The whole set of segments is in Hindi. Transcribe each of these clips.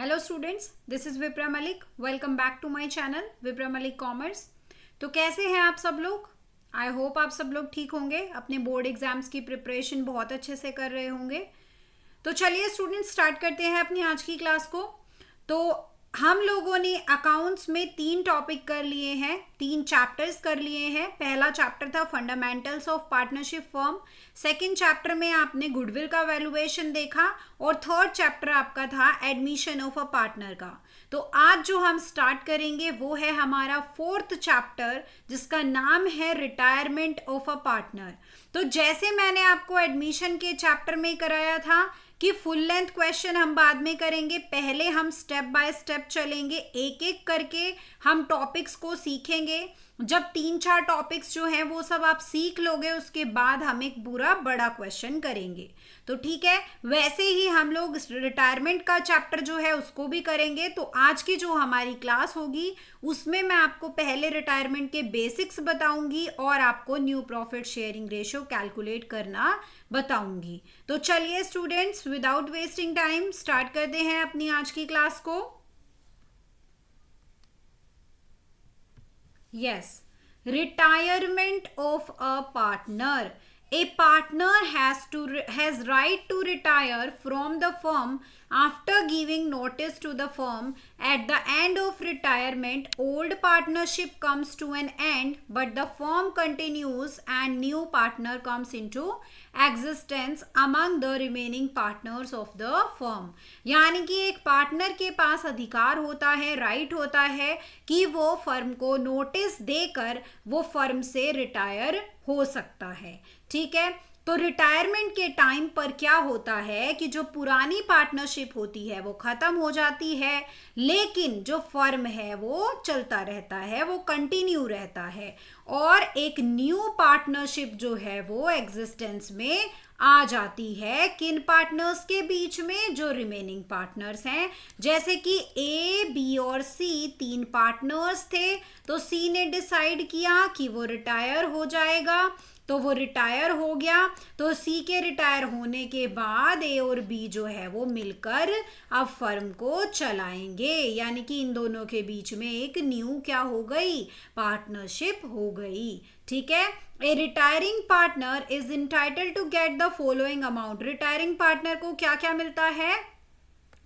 Hello students, this is Vipra Malik. Welcome back to my channel Vipra Malik commerce. तो कैसे हैं आप सब लोग? आई होप आप सब लोग ठीक होंगे, अपने बोर्ड एग्जाम्स की प्रिपरेशन बहुत अच्छे से कर रहे होंगे। तो चलिए स्टूडेंट्स, स्टार्ट करते हैं अपनी आज की क्लास को। तो हम लोगों ने अकाउंट्स में 3 टॉपिक कर लिए हैं, 3 चैप्टर्स कर लिए हैं। पहला चैप्टर था fundamentals of partnership firm, second chapter में आपने गुडविल का वैल्यूएशन देखा और थर्ड चैप्टर आपका था एडमिशन ऑफ अ पार्टनर का। तो आज जो हम स्टार्ट करेंगे वो है हमारा 4th चैप्टर, जिसका नाम है रिटायरमेंट ऑफ अ पार्टनर। तो जैसे मैंने आपको एडमिशन के चैप्टर में कराया था कि फुल लेंथ क्वेश्चन हम बाद में करेंगे, पहले हम स्टेप बाय स्टेप चलेंगे, एक एक करके हम टॉपिक्स को सीखेंगे। जब 3-4 टॉपिक्स जो हैं वो सब आप सीख लोगे, उसके बाद हम एक पूरा बड़ा क्वेश्चन करेंगे। तो ठीक है, वैसे ही हम लोग रिटायरमेंट का चैप्टर जो है उसको भी करेंगे। तो आज की जो हमारी क्लास होगी उसमें मैं आपको पहले रिटायरमेंट के बेसिक्स बताऊंगी और आपको new profit sharing ratio calculate करना बताऊंगी। तो चलिए students, without wasting time start करते हैं अपनी आज की क्लास को। Yes, retirement of a partner. A partner has right to retire from the firm after giving notice to the firm. At the end of retirement, old partnership comes to an end, but the firm continues and new partner comes into existence among the remaining partners of the firm. यानी कि एक पार्टनर के पास अधिकार होता है, राइट होता है कि वो फर्म को नोटिस देकर वो फर्म से रिटायर हो सकता है। ठीक है, तो रिटायरमेंट के टाइम पर क्या होता है कि जो पुरानी पार्टनरशिप होती है वो खत्म हो जाती है, लेकिन जो फर्म है वो चलता रहता है, वो कंटिन्यू रहता है और एक न्यू पार्टनरशिप जो है वो एग्जिस्टेंस में आ जाती है। किन पार्टनर्स के बीच में? जो रिमेनिंग पार्टनर्स हैं। जैसे कि ए, बी और सी 3 पार्टनर्स थे, तो सी ने डिसाइड किया कि वो रिटायर हो जाएगा, तो वो रिटायर हो गया। तो सी के रिटायर होने के बाद ए और बी जो है वो मिलकर अब फर्म को चलाएंगे, यानी कि इन दोनों के बीच में एक न्यू क्या हो गई? पार्टनरशिप हो गई। ठीक है, a retiring partner is entitled to get the following amount. Retiring partner को क्या क्या मिलता है?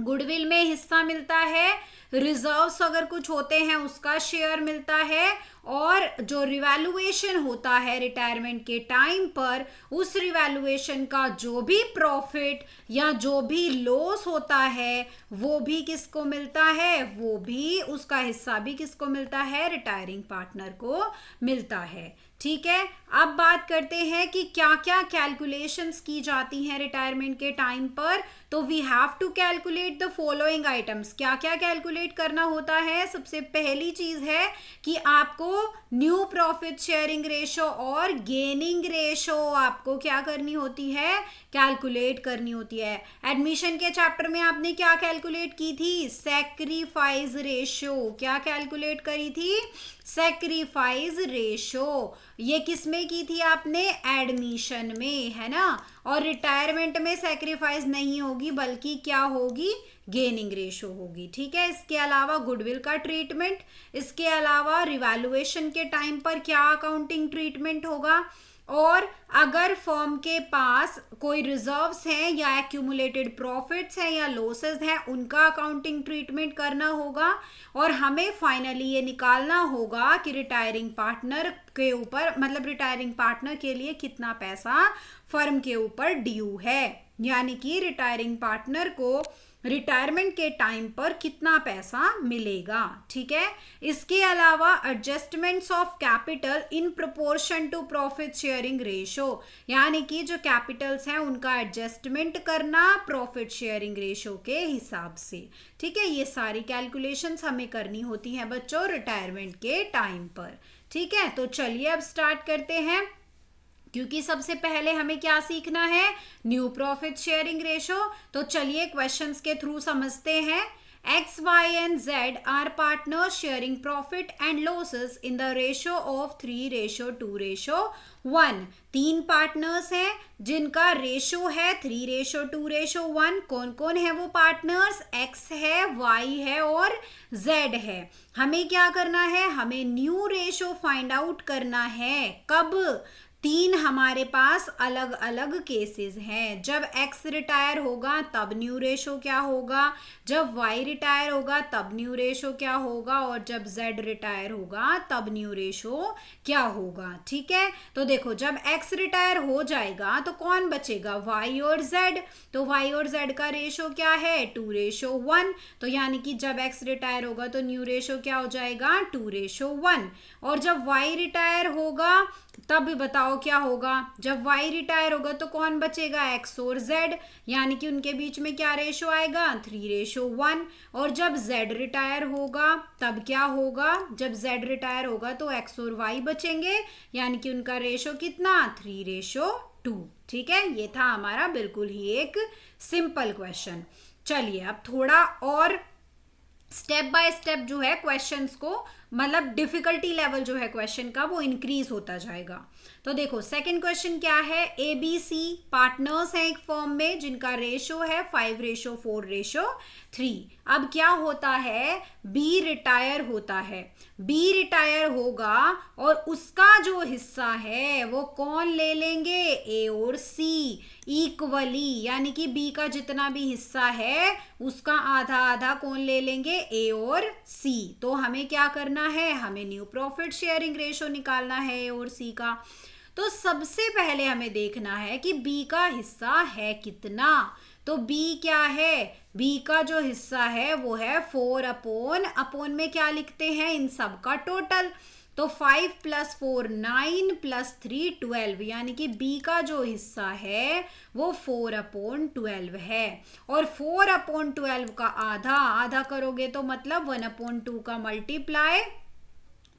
गुडविल में हिस्सा मिलता है, रिजर्व्स अगर कुछ होते हैं उसका शेयर मिलता है, और जो रिवैल्यूएशन होता है रिटायरमेंट के टाइम पर, उस रिवैल्यूएशन का जो भी प्रॉफिट या जो भी लॉस होता है वो भी किसको मिलता है? वो भी, उसका हिस्सा भी किसको मिलता है? रिटायरिंग पार्टनर को मिलता है। ठीक है, अब बात करते हैं कि क्या क्या कैलकुलेशंस की जाती हैं रिटायरमेंट के टाइम पर। तो we have to calculate the following items. क्या क्या कैलकुलेट करना होता है? सबसे पहली चीज है कि आपको न्यू प्रॉफिट शेयरिंग रेशो और गेनिंग रेशो आपको क्या करनी होती है? कैलकुलेट करनी होती है। एडमिशन के चैप्टर में आपने क्या कैलकुलेट की थी? Sacrifice ratio. क्या कैलकुलेट करी थी? Sacrifice ratio. ये किस में की थी आपने? एडमिशन में, है ना। और रिटायरमेंट में सैक्रिफाइस नहीं होगी, बल्कि क्या होगी? गेनिंग रेशो होगी। ठीक है, इसके अलावा गुडविल का ट्रीटमेंट, इसके अलावा रिवैल्यूएशन के टाइम पर क्या अकाउंटिंग ट्रीटमेंट होगा, और अगर फर्म के पास कोई रिजर्व्स हैं या एक्यूमुलेटेड प्रॉफिट्स हैं या लॉसेस हैं, उनका अकाउंटिंग ट्रीटमेंट करना होगा। और हमें फाइनली ये निकालना होगा कि रिटायरिंग पार्टनर के ऊपर, मतलब रिटायरिंग पार्टनर के लिए कितना पैसा फर्म के ऊपर ड्यू है, यानी कि रिटायरिंग पार्टनर को रिटायरमेंट के टाइम पर कितना पैसा मिलेगा। ठीक है, इसके अलावा adjustments of capital in proportion to profit sharing ratio, यानी कि जो कैपिटल्स हैं उनका एडजस्टमेंट करना प्रॉफिट शेयरिंग रेशो के हिसाब से। ठीक है, ये सारी कैलकुलेशंस हमें करनी होती हैं बच्चों रिटायरमेंट के टाइम पर। ठीक है, तो चलिए अब स्टार्ट करते हैं, क्योंकि सबसे पहले हमें क्या सीखना है? New profit sharing ratio. तो चलिए क्वेश्चंस के थ्रू समझते हैं। X, Y and Z are partners sharing profit and losses in the ratio of 3:2:1. 3 partners हैं जिनका रेशो है 3:2:1. कौन कौन है वो पार्टनर्स? X है, Y है और Z है. हमें क्या करना है? हमें न्यू रेशो फाइंड आउट करना है. कब? 3 हमारे पास अलग अलग केसेस हैं. जब X रिटायर होगा तब न्यू रेशो क्या होगा, जब Y रिटायर होगा तब न्यू रेशो क्या होगा, और जब Z रिटायर होगा तब न्यू रेशो क्या होगा. ठीक है, तो देखो जब X रिटायर हो जाएगा तो कौन बचेगा? Y और Z. तो Y और Z का रेशो क्या है? 2:1. तो यानी कि जब X रिटायर होगा तो न्यू रेशो क्या हो जाएगा? 2:1. और जब Y रिटायर होगा तब बताओ क्या होगा? जब Y रिटायर होगा तो कौन बचेगा? X और Z. यानी कि उनके बीच में क्या रेशो आएगा? 3:1. और जब Z रिटायर होगा तब क्या होगा? जब Z रिटायर होगा तो X और Y बचेंगे, यानी कि उनका रेशो कितना? 3:2. ठीक है, ये था हमारा बिल्कुल ही एक सिंपल क्वेश्चन. चलिए अब थोड़ा और स्टेप बाय स्टेप जो है क्वेश्चंस को, मतलब डिफिकल्टी लेवल जो है क्वेश्चन का वो इंक्रीज होता जाएगा. तो देखो सेकंड क्वेश्चन क्या है? ABC पार्टनर्स हैं एक फर्म में जिनका रेशो है 5:4:3. अब क्या होता है? B रिटायर होता है. B रिटायर होगा और उसका जो हिस्सा है वो कौन ले लेंगे? A और C इक्वली. यानी कि B का जितना भी हिस्सा है उसका आधा आधा कौन ले लेंगे? A और C. तो हमें क्या करना है? हमें न्यू प्रॉफिट शेयरिंग रेशो निकालना है A और C का. तो सबसे पहले हमें देखना है कि B का हिस्सा है कितना. तो B क्या है? B का जो हिस्सा है वो है 4/, में क्या लिखते हैं? इन सब का टोटल. तो 5 + 4 9 + 3 12. यानी कि B का जो हिस्सा है वो 4/12 है. और 4/12 का आधा आधा करोगे तो मतलब 1/2 का मल्टीप्लाई,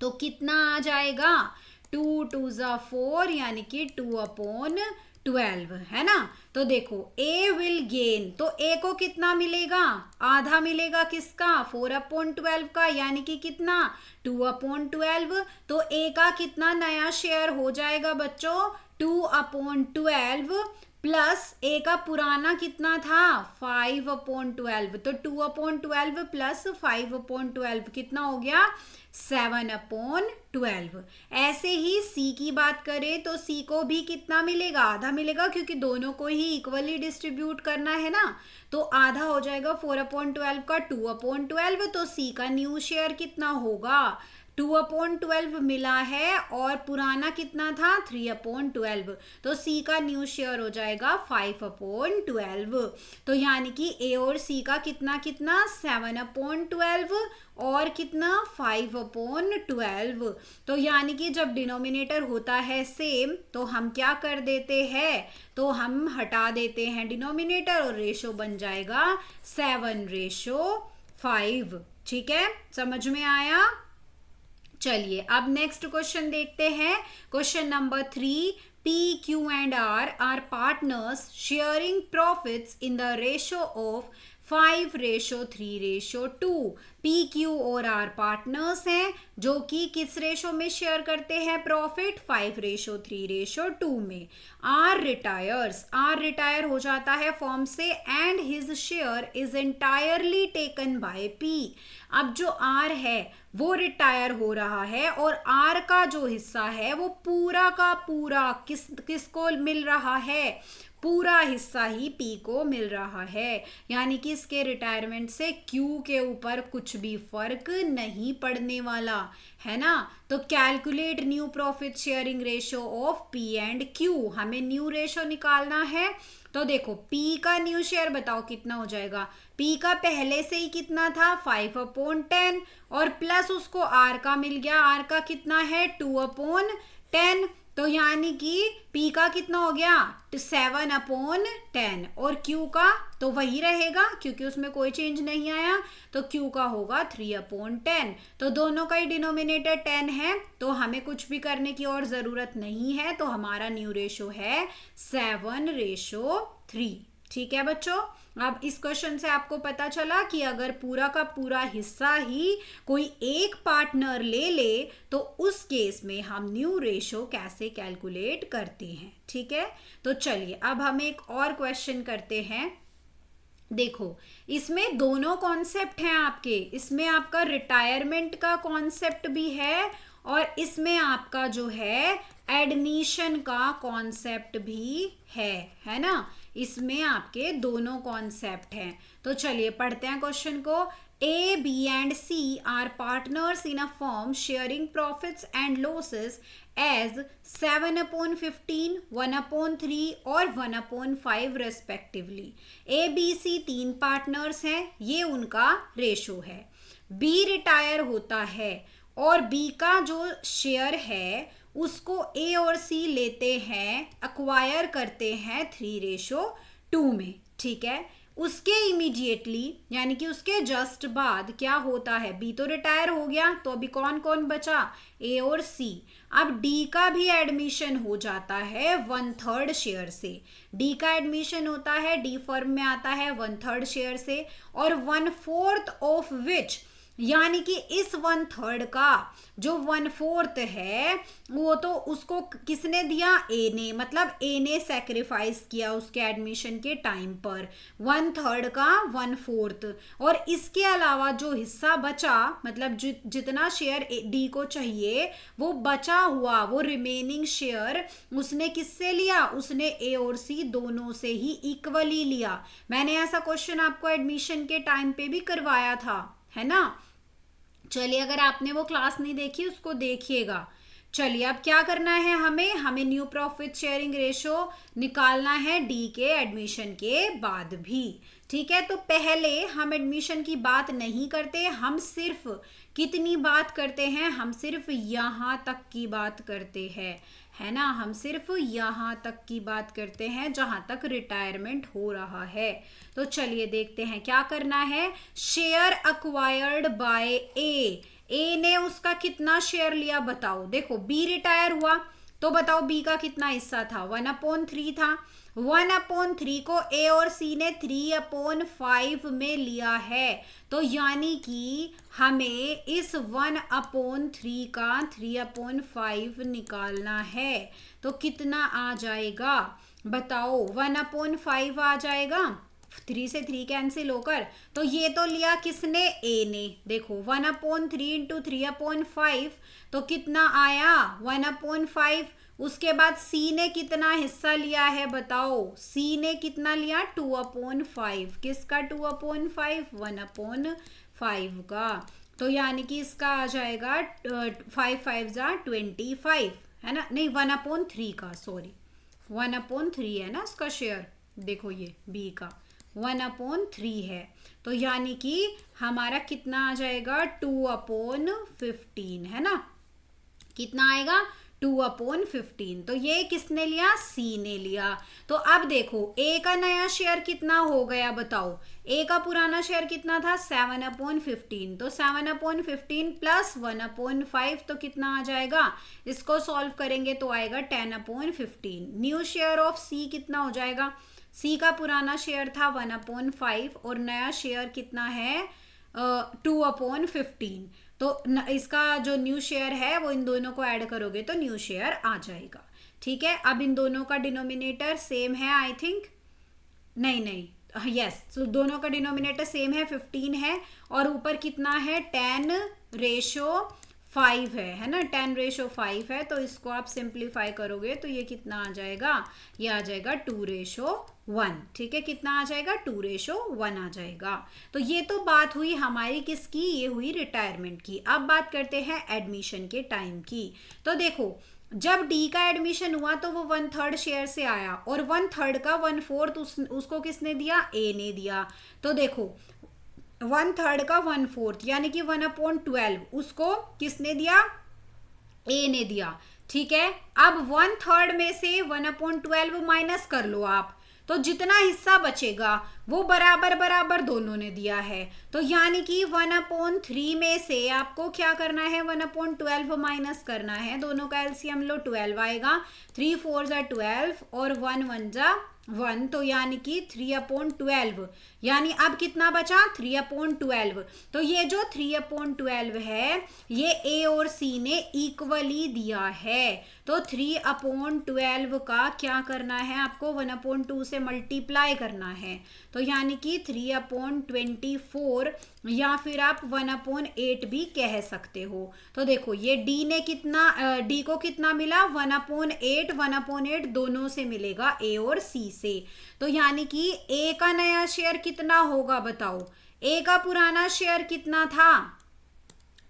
तो कितना आ जाएगा? 2 2 4, यानी कि 2/12 है ना. तो देखो A विल गेन, तो A को कितना मिलेगा? आधा मिलेगा. किसका? 4/12 का, यानी कि कितना? 2/12. तो A का कितना नया शेयर हो जाएगा बच्चों? 2/12 प्लस A का पुराना कितना था? 5/12. तो 2/12 प्लस 5/12 कितना हो गया? 7/12. ऐसे ही C की बात करें तो C को भी कितना मिलेगा? आधा मिलेगा, क्योंकि दोनों को ही इक्वली डिस्ट्रीब्यूट करना है ना. तो आधा हो जाएगा 4/12 का 2/12. तो C का न्यू शेयर कितना होगा? 2/12 मिला है और पुराना कितना था? 3/12. तो C का न्यू शेयर हो जाएगा 5/12. तो यानी कि A और C का कितना कितना? 7/12 और कितना? 5/12. तो यानी कि जब डिनोमिनेटर होता है सेम तो हम क्या कर देते हैं? तो हम हटा देते हैं डिनोमिनेटर और रेशो बन जाएगा 7:5. ठीक है, समझ में आया? चलिए अब नेक्स्ट क्वेश्चन देखते हैं. Question number 3. P, Q and R are partners sharing profits in the ratio of 5:3:2. P, Q और R पार्टनर्स हैं जो कि किस रेशो में शेयर करते हैं प्रॉफिट? 5:3:2 में. R रिटायर हो जाता है फॉर्म से and his share is entirely taken by P. अब जो R है वो रिटायर हो रहा है और R का जो हिस्सा है वो पूरा का पूरा किसको मिल रहा है? पूरा हिस्सा ही P को मिल रहा है. यानी कि इसके रिटायरमेंट से Q के ऊपर कुछ भी फर्क नहीं पड़ने वाला है ना. तो calculate new profit sharing ratio of P and Q. हमें न्यू रेशो निकालना है. तो देखो P का न्यू शेयर बताओ कितना हो जाएगा? P का पहले से ही कितना था? 5/10 और प्लस उसको R का मिल गया. R का कितना है? 2/10. तो यानी कि P का कितना हो गया? 7/10 और Q का तो वही रहेगा क्योंकि उसमें कोई चेंज नहीं आया. तो Q का होगा 3/10. तो दोनों का ही डिनोमिनेटर 10 है तो हमें कुछ भी करने की और ज़रूरत नहीं है. तो हमारा न्यू रेशो है 7:3. ठीक है बच्चों, अब इस क्वेश्चन से आपको पता चला कि अगर पूरा का पूरा हिस्सा ही कोई एक पार्टनर ले ले तो उस केस में हम न्यू रेशो कैसे कैलकुलेट करते हैं। ठीक है, तो चलिए अब हम एक और क्वेश्चन करते हैं। देखो इसमें दोनों कॉन्सेप्ट हैं आपके, इसमें आपका रिटायरमेंट का कॉन्सेप्ट भी है और इसमें आपका जो है एडमिशन का कॉन्सेप्ट भी है ना, इसमें आपके दोनों कॉन्सेप्ट हैं। तो चलिए पढ़ते हैं क्वेश्चन को। A, B and C are partners in a firm sharing profits and losses as 7/15, 1/3 और 1/5 respectively. A, B, C तीन पार्टनर्स हैं, ये उनका रेशो है। B रिटायर होता है और B का जो शेयर है उसको A और C लेते हैं, अक्वायर करते हैं 3:2 में। ठीक है, उसके इमीडिएटली यानी कि उसके जस्ट बाद क्या होता है, बी तो रिटायर हो गया तो अभी कौन कौन बचा, ए और सी। अब डी का भी एडमिशन हो जाता है 1/3 शेयर से, डी का एडमिशन होता है, डी फर्म में आता है 1/3 शेयर से और 1/4 ऑफ विच यानी कि इस 1/3 का जो 1/4 है वो तो उसको किसने दिया, ए ने, मतलब ए ने सेक्रीफाइस किया उसके एडमिशन के टाइम पर 1/3 का 1/4। और इसके अलावा जो हिस्सा बचा मतलब जितना शेयर डी को चाहिए वो बचा हुआ, वो रिमेनिंग शेयर उसने किससे लिया, उसने ए और सी दोनों से ही इक्वली लिया। मैंने ऐसा क्वेश्चन आपको एडमिशन के टाइम पे भी करवाया था, है ना। चलिए अगर आपने वो क्लास नहीं देखी उसको देखिएगा। चलिए अब क्या करना है, हमें न्यू प्रॉफिट शेयरिंग रेशो निकालना है डी के एडमिशन के बाद भी। ठीक है, तो पहले हम एडमिशन की बात नहीं करते, हम सिर्फ कितनी बात करते हैं, हम सिर्फ यहाँ तक की बात करते हैं, है ना, हम सिर्फ यहाँ तक की बात करते हैं जहाँ तक रिटायरमेंट हो रहा है। तो चलिए देखते हैं क्या करना है। शेयर अक्वायर्ड बाय ए ने उसका कितना शेयर लिया बताओ। देखो बी रिटायर हुआ तो बताओ बी का कितना हिस्सा था, 1/3 था। 1/3 को ए और सी ने 3/5 में लिया है, तो यानी कि हमें इस 1/3 का 3/5 निकालना है। तो कितना आ जाएगा बताओ, 1/5 आ जाएगा, 3 से 3 कैंसिल होकर। तो ये तो लिया किसने, ए ने। देखो 1/3 इंटू 3/5 तो कितना आया 1/5। उसके बाद सी ने कितना हिस्सा लिया है बताओ, सी ने कितना लिया 2/5। किसका 2/5, 1/5 का। तो यानी कि इसका आ जाएगा 5 जा 25, है ना, नहीं 1/3 का, सॉरी 1/3 है ना उसका शेयर। देखो ये बी का 1/3 है, तो यानी कि हमारा कितना आ जाएगा 2/15, है ना, कितना आएगा 2/15। तो ये किसने लिया, सी ने लिया। तो अब देखो ए का नया शेयर कितना हो गया बताओ, ए का पुराना शेयर कितना था 7/15, तो 7/15 प्लस 1/5 तो कितना आ जाएगा, इसको सॉल्व करेंगे तो आएगा 10/15। न्यू शेयर ऑफ सी कितना हो जाएगा, सी का पुराना शेयर था 1/5 और नया शेयर कितना है 2/15। तो इसका जो न्यू शेयर है वो इन दोनों को ऐड करोगे तो न्यू शेयर आ जाएगा। ठीक है, अब इन दोनों का डिनोमिनेटर सेम है, आई थिंक नहीं यस, तो दोनों का डिनोमिनेटर सेम है, 15 है और ऊपर कितना है 10/5 है ना, 10/5 है। तो इसको आप सिंप्लीफाई करोगे तो ये कितना आ जाएगा, ये आ जाएगा 2/1। ठीक है, कितना आ जाएगा 2/1 आ जाएगा। तो ये तो बात हुई हमारी किसकी, ये हुई रिटायरमेंट की। अब बात करते हैं एडमिशन के टाइम की। तो देखो जब डी का एडमिशन हुआ तो वो 1/3 शेयर से आया और 1/3 का 1/4 उसको किसने दिया, ए ने दिया। तो देखो 1/3 का 1/4 यानी कि 1/12 उसको किसने दिया, ए ने दिया। ठीक है, अब 1/3 में से 1/12 माइनस कर लो आप, तो जितना हिस्सा बचेगा वो बराबर बराबर दोनों ने दिया है, तो यानी कि 1/3 में से आपको क्या करना है, 1/12 माइनस करना है। दोनों का एलसीएम लो, 12 आएगा। 3 4 जा 12 और 1 1 जा 1, तो यानी कि 3/12, यानी अब कितना बचा, 3/12। तो ये जो 3/12 है ये ए और सी ने इक्वली दिया है, तो 3/12 का क्या करना है आपको, 1/2 से मल्टीप्लाई करना है, तो यानी कि 3/24, या फिर आप 1/8 भी कह सकते हो। तो देखो ये डी ने कितना, डी को कितना मिला, 1/8, 1/8 दोनों से मिलेगा, ए और सी से। तो यानी कि ए का नया शेयर कितना होगा बताओ, ए का पुराना शेयर कितना था,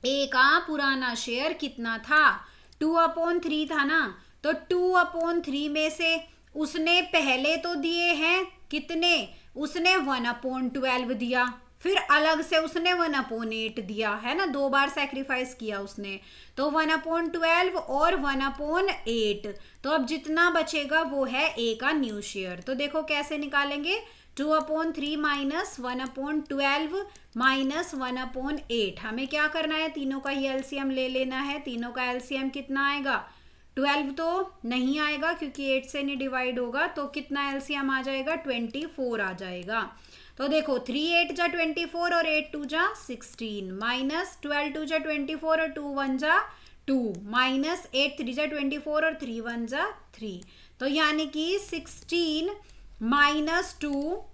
ए का पुराना शेयर कितना था, 2/3 था ना, तो 2/3 में से उसने पहले तो दिए हैं कितने, उसने 1/12 दिया, फिर अलग से उसने 1/8 दिया है ना, 2 बार सैक्रिफाइस किया उसने, तो 1/12 और 1/8, तो अब जितना बचेगा वो है ए का न्यू शेयर। तो देखो कैसे निकालेंगे, 2/3 माइनस 1/12 माइनस 1/8, हमें क्या करना है, तीनों का ही एलसीएम ले लेना है। तीनों का एलसीएम कितना आएगा, 12 तो नहीं आएगा क्योंकि 8 से नहीं डिवाइड होगा, तो कितना एलसीएम आ जाएगा, 24 आ जाएगा। तो देखो 3 8 जा 24 और 8 2 जा 16, माइनस 12 2 जा 24 और 2 1 जा 2, माइनस 8 3 जा 24 और 3 1 जा 3, तो यानी कि 16 माइनस 2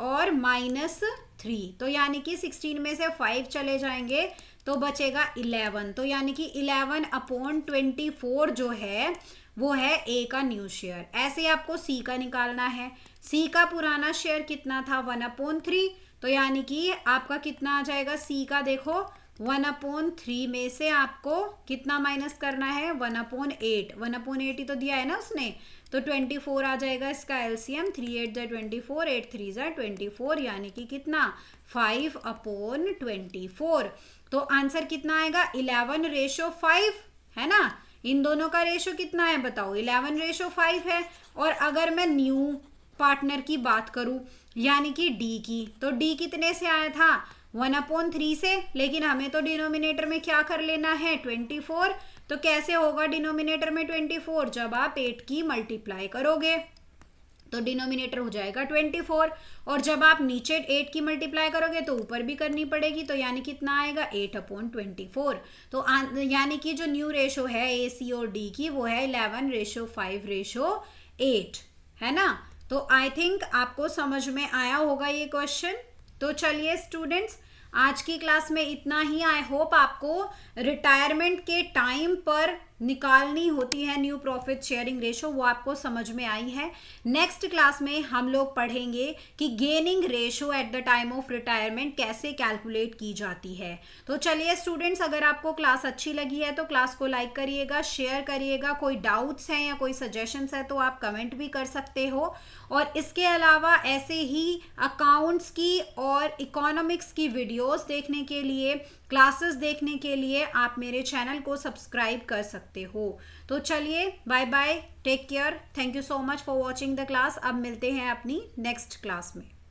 और माइनस 3, तो यानी कि 16 में से 5 चले जाएंगे तो बचेगा 11, तो यानी कि 11/24 जो है वो है ए का न्यू शेयर। ऐसे आपको सी का निकालना है। सी का पुराना शेयर कितना था, 1/3, तो यानी कि आपका कितना आ जाएगा सी का, देखो 1/3 में से आपको कितना माइनस करना है, 1/8, 1/8 ही तो दिया है ना उसने, तो 24 आ जाएगा इसका एलसीएम, 3 8 जा 24, 8 3 जा 24, यानी कि कितना, 5/24। तो आंसर कितना आएगा, 11/5 है ना। इन दोनों का रेशो कितना है बताओ, 11/5 है। और अगर मैं न्यू पार्टनर की बात करूं यानी कि डी की, तो डी कितने से आया था, 1/3 से, लेकिन हमें तो डिनोमिनेटर में क्या कर लेना है, 24, तो कैसे होगा डिनोमिनेटर में 24, जब आप 8 की मल्टीप्लाई करोगे तो डिनोमिनेटर हो जाएगा 24, और जब आप नीचे 8 की मल्टीप्लाई करोगे तो ऊपर भी करनी पड़ेगी, तो यानी कितना आएगा, 8/24। तो यानी कि जो न्यू रेशो है ए सी और डी की वो है 11/5/8 है ना। तो आई थिंक आपको समझ में आया होगा ये क्वेश्चन। तो चलिए स्टूडेंट्स, आज की क्लास में इतना ही। आई होप आपको रिटायरमेंट के टाइम पर निकालनी होती है न्यू प्रॉफिट शेयरिंग रेशो, वो आपको समझ में आई है। नेक्स्ट क्लास में हम लोग पढ़ेंगे कि gaining ratio at the time of retirement कैसे कैलकुलेट की जाती है। तो चलिए स्टूडेंट्स, अगर आपको क्लास अच्छी लगी है तो क्लास को लाइक करिएगा, शेयर करिएगा। कोई डाउट्स हैं या कोई सजेशंस है तो आप कमेंट भी कर सकते हो। और इसके अलावा ऐसे ही अकाउंट्स की और इकोनॉमिक्स की वीडियोस देखने के लिए, क्लासेस देखने के लिए आप मेरे चैनल को सब्सक्राइब कर सकते हो। तो चलिए bye bye, take care, thank you so much for watching the class. अब मिलते हैं अपनी नेक्स्ट क्लास में।